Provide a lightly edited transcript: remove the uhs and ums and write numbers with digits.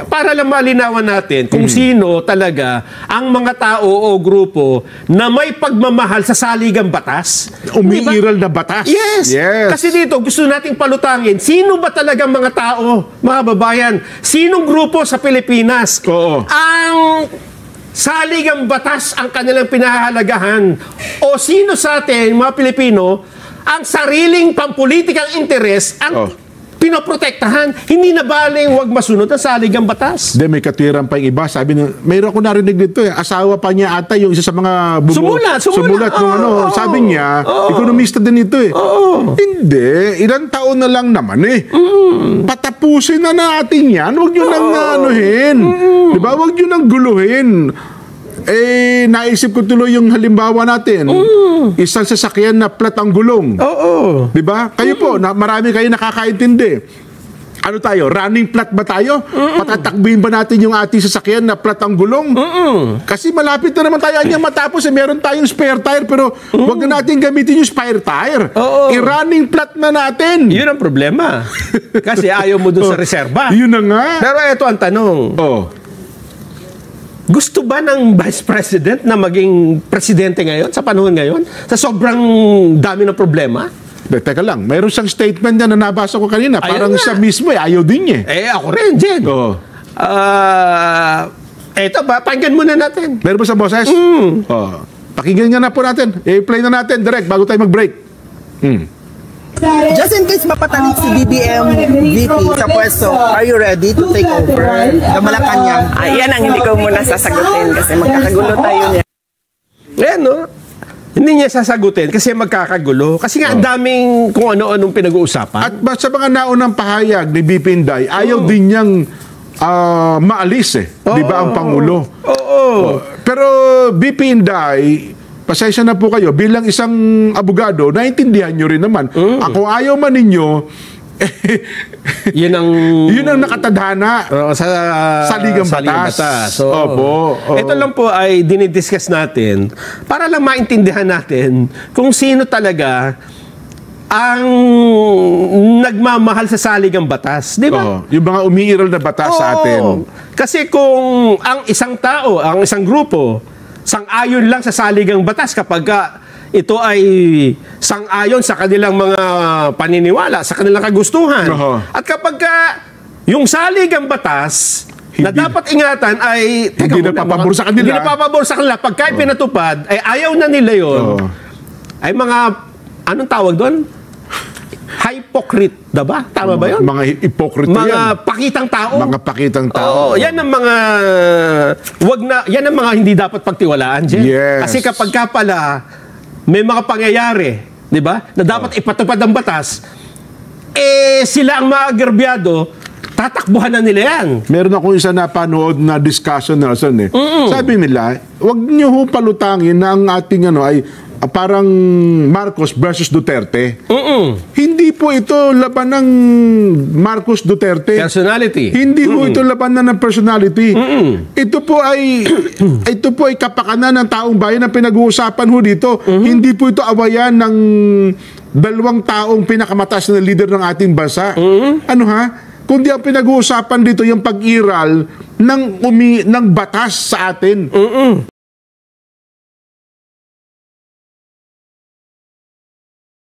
para lang malinawan natin kung sino talaga ang mga tao o grupo na may pagmamahal sa saligang batas. Umiiral na batas. Yes. Kasi dito, gusto nating palutangin, sino ba talagang mga tao, mga babayan? Sinong grupo sa Pilipinas? Ang saligang batas ang kanilang pinahahalagahan? O sino sa atin, mga Pilipino, ang sariling pampolitikang interes ang pinoprotektahan? Hindi na baling wag masunod ang saligang batas. May katiran pa yung iba. Sabi nyo, mayroon ko narinig dito asawa pa niya ata yung isa sa mga sumulat nung sabi niya, ekonomista din ito Hindi, ilang taon na lang naman Patapusin na natin yan. Huwag nyo nang anuhin. Diba? Huwag nyo nang guluhin. Naisip ko tuloy yung halimbawa natin. Isang sasakyan na flat ang gulong. Diba? Kayo po, marami kayo nakakaintindi. Ano tayo? Running flat ba tayo? Patatakbuhin ba natin yung ating sasakyan na flat ang gulong? Kasi malapit na naman tayo anyang matapos. Meron tayong spare tire pero wag na natin gamitin yung spare tire. I-running flat na natin. Yun ang problema. Kasi ayaw mo dun sa reserba. Yun na nga. Pero ito ang tanong. Gusto ba ng Vice President na maging presidente ngayon, sa panahon ngayon? Sa sobrang dami ng problema? Teka lang, mayroon siyang statement na nabasa ko kanina. Parang siya mismo ayaw din niya. Ako rin, Jen. Eto ba, pakinggan muna natin. Meron ba sa boses? Pakinggan nga na po natin. I-play na natin direct bago tayo mag-break. Just in case mapatalik si BBM VP sa pwesto, are you ready to take over the Malacanang? Yan ang hindi ko muna sasagutin kasi magkakagulo tayo niya. Hindi niya sasagutin kasi magkakagulo. Kasi nga ang daming kung ano-anong pinag-uusapan. At sa mga naunang pahayag ni BP Inday, ayaw din niyang maalis di ba ang Pangulo? Pero BP Inday, pasensya na po kayo, bilang isang abogado, naintindihan nyo rin naman. Kung ayaw man ninyo, yun ang nakatadhana sa saligang batas. Ito lang po ay dinidiscuss natin para lang maintindihan natin kung sino talaga ang nagmamahal sa saligang batas. Di ba? Yung mga umiiral na batas sa atin. Kasi kung ang isang tao, ang isang grupo, sang-ayon lang sa saligang batas kapag ito ay sang-ayon sa kanilang mga paniniwala, sa kanilang kagustuhan. At kapag yung saligang batas na dapat ingatan ay hindi napapabor sa kanila. Hindi napapabor sa kanila. Pagka pinatupad, ay ayaw na nila yun. Ay mga, anong tawag doon? Hypocrite, diba? Tama ba yun? Mga hypocrite mga pakitang tao. Mga pakitang tao. Yan ang mga yan ang mga hindi dapat pagtiwalaan, Jen. Kasi kapag ka pala may mga pangyayari, di ba? Na dapat ipatupad ang batas, sila ang mga agrabyado, tatakbuhan na nila yan. Meron akong isa na panood na discussion na Sabi nila, wag niyo ho palutangin na ang ating ay parang Marcos versus Duterte. Hindi po ito laban ng Marcos Duterte. Personality. Hindi po ito labanan ng personality. Ito po ay kapakanan ng taong bayan na pinag-uusapan ho dito. Hindi po ito awayan ng dalawang taong pinakamataas na leader ng ating bansa. Kundi ang pinag-uusapan dito yung pag-iral ng batas sa atin.